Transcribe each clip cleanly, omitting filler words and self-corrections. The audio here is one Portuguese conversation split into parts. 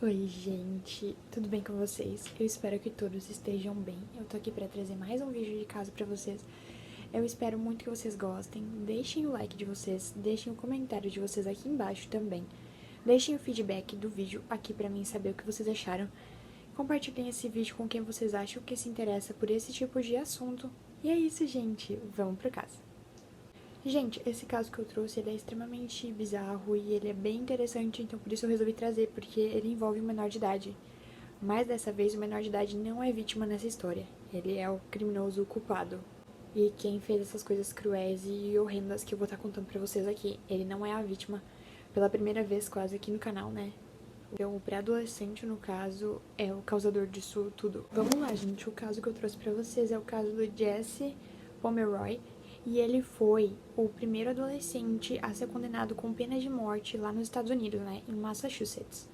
Oi, gente, tudo bem com vocês? Eu espero que todos estejam bem. Eu tô aqui pra trazer mais um vídeo de casa pra vocês. Eu espero muito que vocês gostem. Deixem o like de vocês, deixem o comentário de vocês aqui embaixo também. Deixem o feedback do vídeo aqui pra mim saber o que vocês acharam. Compartilhem esse vídeo com quem vocês acham que se interessa por esse tipo de assunto. E é isso, gente. Vamos pra casa. Gente, esse caso que eu trouxe, ele é extremamente bizarro e ele é bem interessante, então por isso eu resolvi trazer, porque ele envolve um menor de idade. Mas dessa vez o menor de idade não é vítima nessa história, ele é o criminoso culpado. E quem fez essas coisas cruéis e horrendas que eu vou estar contando pra vocês aqui, ele não é a vítima. Pela primeira vez quase aqui no canal, né? Então, o pré-adolescente, no caso, é o causador disso tudo. Vamos lá, gente. O caso que eu trouxe pra vocês é o caso do Jesse Pomeroy. E ele foi o primeiro adolescente a ser condenado com pena de morte lá nos Estados Unidos, né? Em Massachusetts.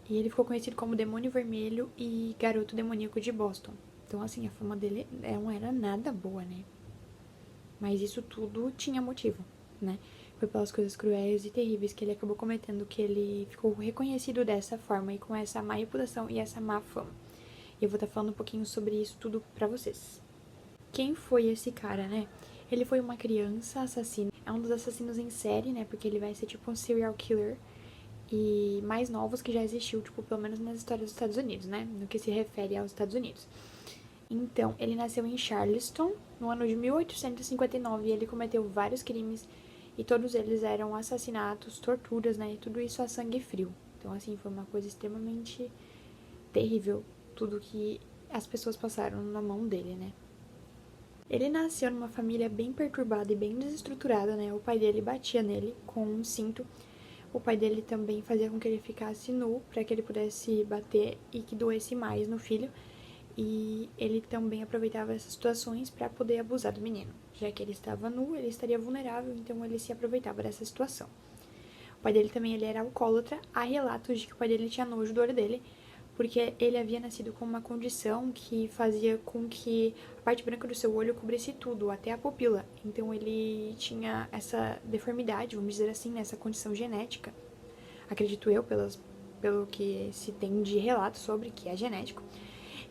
E ele ficou conhecido como Demônio Vermelho e Garoto Demoníaco de Boston. Então, assim, a fama dele não era nada boa, né? Mas isso tudo tinha motivo, né? Foi pelas coisas cruéis e terríveis que ele acabou cometendo que ele ficou reconhecido dessa forma e com essa má reputação e essa má fama. E eu vou estar falando um pouquinho sobre isso tudo pra vocês. Quem foi esse cara, né? Ele foi uma criança assassina. É um dos assassinos em série, né? Porque ele vai ser tipo um serial killer e mais novos que já existiu, tipo, pelo menos nas histórias dos Estados Unidos, né? No que se refere aos Estados Unidos. Então, ele nasceu em Charleston no ano de 1859 e ele cometeu vários crimes e todos eles eram assassinatos, torturas, né? E tudo isso a sangue frio. Então, assim, foi uma coisa extremamente terrível, tudo que as pessoas passaram na mão dele, né? Ele nasceu numa família bem perturbada e bem desestruturada, né? O pai dele batia nele com um cinto. O pai dele também fazia com que ele ficasse nu para que ele pudesse bater e que doesse mais no filho. E ele também aproveitava essas situações para poder abusar do menino. Já que ele estava nu, ele estaria vulnerável, então ele se aproveitava dessa situação. O pai dele também ele era alcoólatra. Há relatos de que o pai dele tinha nojo do olho dele, porque ele havia nascido com uma condição que fazia com que a parte branca do seu olho cobrisse tudo, até a pupila. Então ele tinha essa deformidade, vamos dizer assim, essa condição genética, acredito eu, pelo que se tem de relato sobre, que é genético.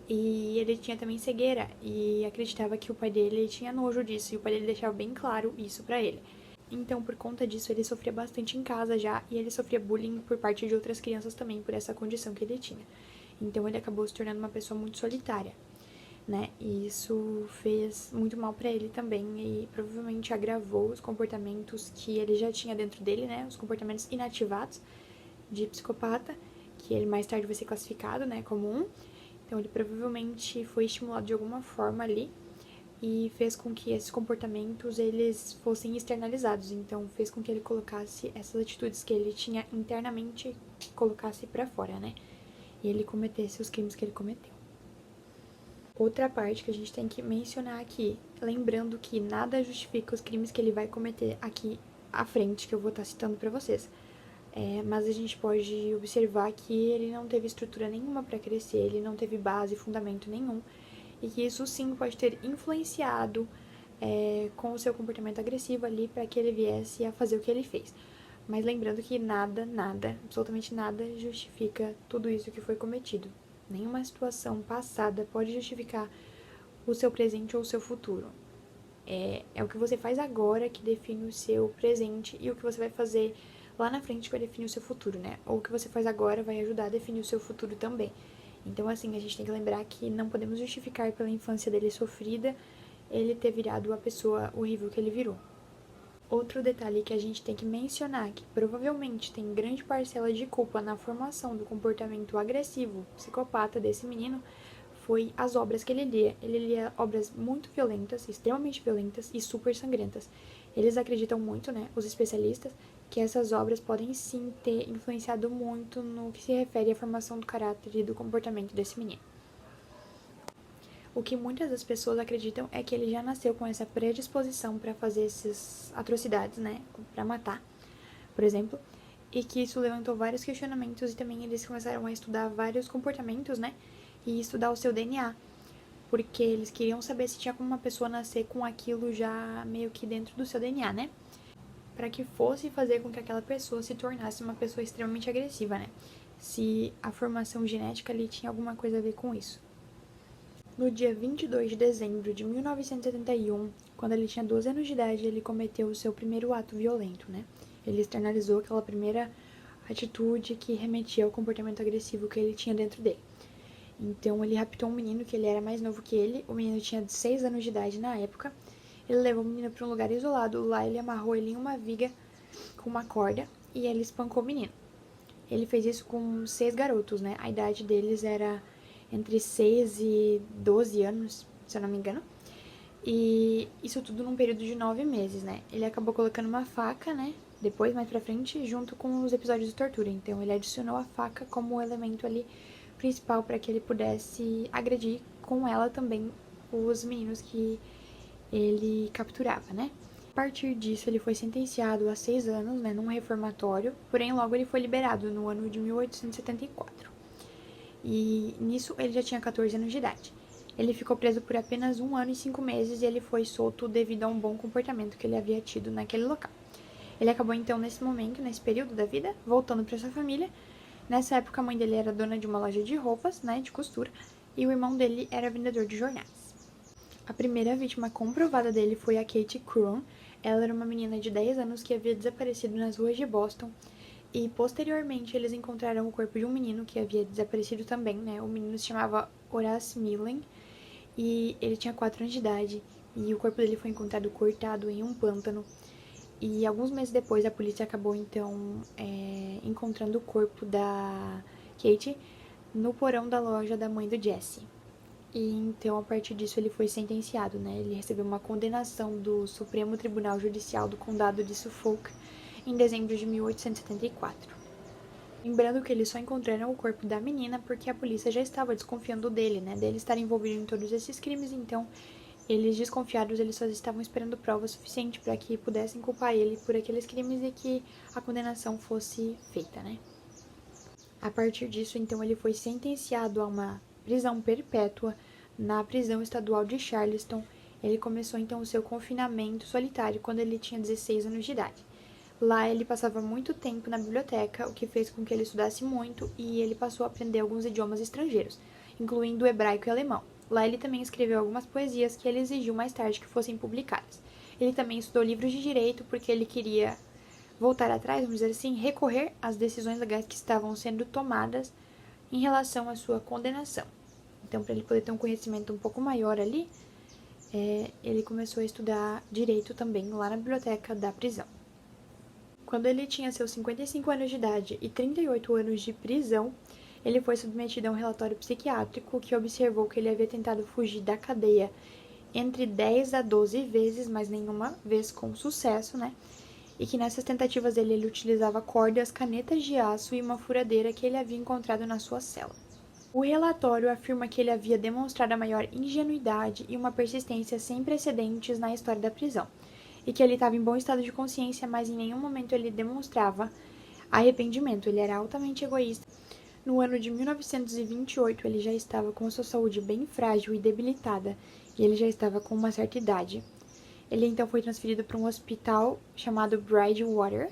E ele tinha também cegueira e acreditava que o pai dele tinha nojo disso, e o pai dele deixava bem claro isso pra ele. Então, por conta disso, ele sofria bastante em casa já, e ele sofria bullying por parte de outras crianças também, por essa condição que ele tinha. Então, ele acabou se tornando uma pessoa muito solitária, né? E isso fez muito mal pra ele também, e provavelmente agravou os comportamentos que ele já tinha dentro dele, né? Os comportamentos inativados de psicopata, que ele mais tarde vai ser classificado, né, como um. Então, ele provavelmente foi estimulado de alguma forma ali e fez com que esses comportamentos eles fossem externalizados. Então, fez com que ele colocasse essas atitudes que ele tinha internamente, colocasse pra fora, né? E ele cometesse os crimes que ele cometeu. Outra parte que a gente tem que mencionar aqui, lembrando que nada justifica os crimes que ele vai cometer aqui à frente, que eu vou estar citando pra vocês. Mas a gente pode observar que ele não teve estrutura nenhuma para crescer, ele não teve base, fundamento nenhum, e que isso sim pode ter influenciado com o seu comportamento agressivo ali para que ele viesse a fazer o que ele fez. Mas lembrando que nada, absolutamente nada justifica tudo isso que foi cometido. Nenhuma situação passada pode justificar o seu presente ou o seu futuro. É o que você faz agora que define o seu presente e o que você vai fazer lá na frente vai definir o seu futuro, né? Ou o que você faz agora vai ajudar a definir o seu futuro também. Então, assim, a gente tem que lembrar que não podemos justificar pela infância dele sofrida ele ter virado a pessoa horrível que ele virou. Outro detalhe que a gente tem que mencionar, que provavelmente tem grande parcela de culpa na formação do comportamento agressivo, psicopata desse menino, foi as obras que ele lia. Ele lia obras muito violentas, extremamente violentas e super sangrentas. Eles acreditam muito, né, os especialistas, que essas obras podem sim ter influenciado muito no que se refere à formação do caráter e do comportamento desse menino. O que muitas das pessoas acreditam é que ele já nasceu com essa predisposição para fazer essas atrocidades, né, para matar, por exemplo, e que isso levantou vários questionamentos e também eles começaram a estudar vários comportamentos, né, e estudar o seu DNA, porque eles queriam saber se tinha como uma pessoa nascer com aquilo já meio que dentro do seu DNA, né, para que fosse fazer com que aquela pessoa se tornasse uma pessoa extremamente agressiva, né. se a formação genética ali tinha alguma coisa a ver com isso. No dia 22 de dezembro de 1971, quando ele tinha 12 anos de idade, ele cometeu o seu primeiro ato violento, né? Ele externalizou aquela primeira atitude que remetia ao comportamento agressivo que ele tinha dentro dele. Então, ele raptou um menino que ele era mais novo que ele, o menino tinha 6 anos de idade na época. Ele levou o menino para um lugar isolado, lá ele amarrou ele em uma viga com uma corda e ele espancou o menino. Ele fez isso com 6 garotos, né? A idade deles era entre 6 e 12 anos, se eu não me engano. E isso tudo num período de 9 meses, né? Ele acabou colocando uma faca, né? Depois, mais pra frente, junto com os episódios de tortura. Então, ele adicionou a faca como elemento ali principal para que ele pudesse agredir com ela também os meninos que ele capturava, né? A partir disso, ele foi sentenciado a 6 anos, né, num reformatório, porém logo ele foi liberado no ano de 1874. E nisso ele já tinha 14 anos de idade. Ele ficou preso por apenas 1 ano e 5 meses e ele foi solto devido a um bom comportamento que ele havia tido naquele local. Ele acabou então nesse momento, nesse período da vida, voltando para sua família. Nessa época a mãe dele era dona de uma loja de roupas, né, de costura, e o irmão dele era vendedor de jornais. A primeira vítima comprovada dele foi a Katie Cron. Ela era uma menina de 10 anos que havia desaparecido nas ruas de Boston. E posteriormente eles encontraram o corpo de um menino que havia desaparecido também, né? O menino se chamava Horace Millen e ele tinha 4 anos de idade. E o corpo dele foi encontrado cortado em um pântano. E alguns meses depois a polícia acabou então encontrando o corpo da Katie no porão da loja da mãe do Jesse. E então, a partir disso, ele foi sentenciado, né? Ele recebeu uma condenação do Supremo Tribunal Judicial do Condado de Suffolk em dezembro de 1874. Lembrando que eles só encontraram o corpo da menina porque a polícia já estava desconfiando dele, né? Dele estar envolvido em todos esses crimes, então eles desconfiados, eles só estavam esperando prova suficiente para que pudessem culpar ele por aqueles crimes e que a condenação fosse feita, né? A partir disso, então, ele foi sentenciado a uma prisão perpétua na prisão estadual de Charleston. Ele começou então o seu confinamento solitário quando ele tinha 16 anos de idade. Lá ele passava muito tempo na biblioteca, o que fez com que ele estudasse muito e ele passou a aprender alguns idiomas estrangeiros, incluindo o hebraico e alemão. Lá ele também escreveu algumas poesias que ele exigiu mais tarde que fossem publicadas. Ele também estudou livros de direito porque ele queria voltar atrás, vamos dizer assim, recorrer às decisões legais que estavam sendo tomadas em relação à sua condenação. Então, para ele poder ter um conhecimento um pouco maior ali, ele começou a estudar direito também lá na biblioteca da prisão. Quando ele tinha seus 55 anos de idade e 38 anos de prisão, ele foi submetido a um relatório psiquiátrico que observou que ele havia tentado fugir da cadeia entre 10 a 12 vezes, mas nenhuma vez com sucesso, né? E que nessas tentativas dele, ele utilizava cordas, canetas de aço e uma furadeira que ele havia encontrado na sua cela. O relatório afirma que ele havia demonstrado a maior ingenuidade e uma persistência sem precedentes na história da prisão, e que ele estava em bom estado de consciência, mas em nenhum momento ele demonstrava arrependimento, ele era altamente egoísta. No ano de 1928, ele já estava com sua saúde bem frágil e debilitada, e ele já estava com uma certa idade. Ele então foi transferido para um hospital chamado Bridgewater,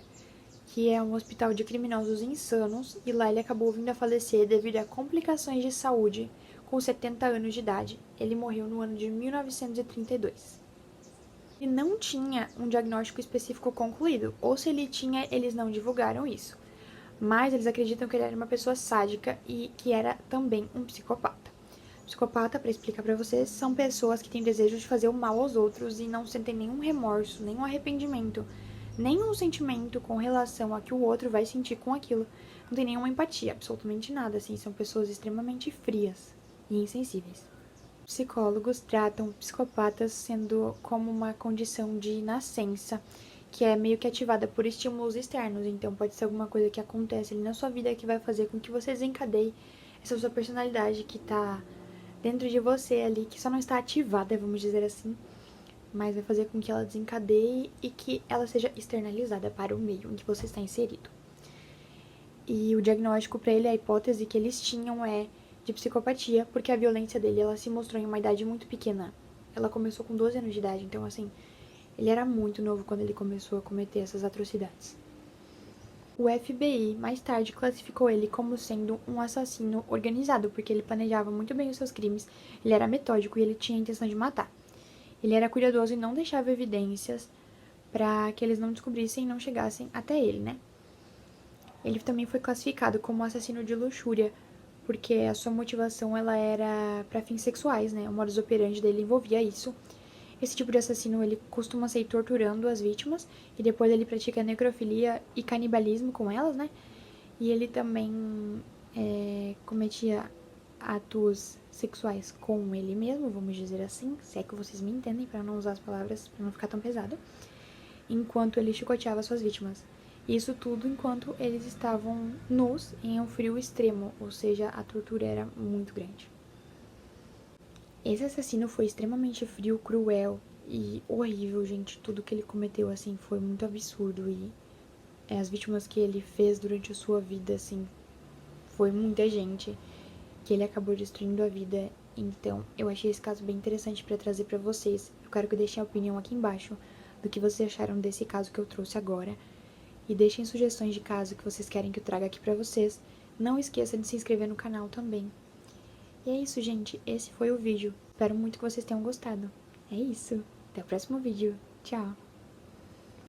que é um hospital de criminosos insanos, e lá ele acabou vindo a falecer devido a complicações de saúde com 70 anos de idade. Ele morreu no ano de 1932. Ele não tinha um diagnóstico específico concluído, ou se ele tinha, eles não divulgaram isso. Mas eles acreditam que ele era uma pessoa sádica e que era também um psicopata. Psicopata, para explicar para vocês, são pessoas que têm desejo de fazer o mal aos outros e não sentem nenhum remorso, nenhum arrependimento, nenhum sentimento com relação a que o outro vai sentir com aquilo. Não tem nenhuma empatia, absolutamente nada, assim, são pessoas extremamente frias e insensíveis. Psicólogos tratam psicopatas sendo como uma condição de nascença, que é meio que ativada por estímulos externos, então pode ser alguma coisa que acontece ali na sua vida que vai fazer com que você desencadeie essa sua personalidade que tá dentro de você ali, que só não está ativada, vamos dizer assim, mas vai fazer com que ela desencadeie e que ela seja externalizada para o meio em que você está inserido. E o diagnóstico para ele, a hipótese que eles tinham é de psicopatia, porque a violência dele, ela se mostrou em uma idade muito pequena. Ela começou com 12 anos de idade, então assim, ele era muito novo quando ele começou a cometer essas atrocidades. O FBI mais tarde classificou ele como sendo um assassino organizado, porque ele planejava muito bem os seus crimes, ele era metódico e ele tinha a intenção de matar. Ele era cuidadoso e não deixava evidências para que eles não descobrissem e não chegassem até ele, né? Ele também foi classificado como assassino de luxúria, porque a sua motivação ela era para fins sexuais, né? O modus operandi dele envolvia isso. Esse tipo de assassino ele costuma ser torturando as vítimas e depois ele pratica necrofilia e canibalismo com elas, né? E ele também cometia atos sexuais com ele mesmo, vamos dizer assim, se é que vocês me entendem, para não usar as palavras, para não ficar tão pesado, enquanto ele chicoteava suas vítimas. Isso tudo enquanto eles estavam nus em um frio extremo, ou seja, a tortura era muito grande. Esse assassino foi extremamente frio, cruel e horrível, gente. Tudo que ele cometeu, assim, foi muito absurdo. E as vítimas que ele fez durante a sua vida, assim, foi muita gente que ele acabou destruindo a vida. Então, eu achei esse caso bem interessante para trazer para vocês. Eu quero que deixem a opinião aqui embaixo do que vocês acharam desse caso que eu trouxe agora. E deixem sugestões de caso que vocês querem que eu traga aqui pra vocês. Não esqueça de se inscrever no canal também. E é isso, gente. Esse foi o vídeo. Espero muito que vocês tenham gostado. É isso. Até o próximo vídeo. Tchau.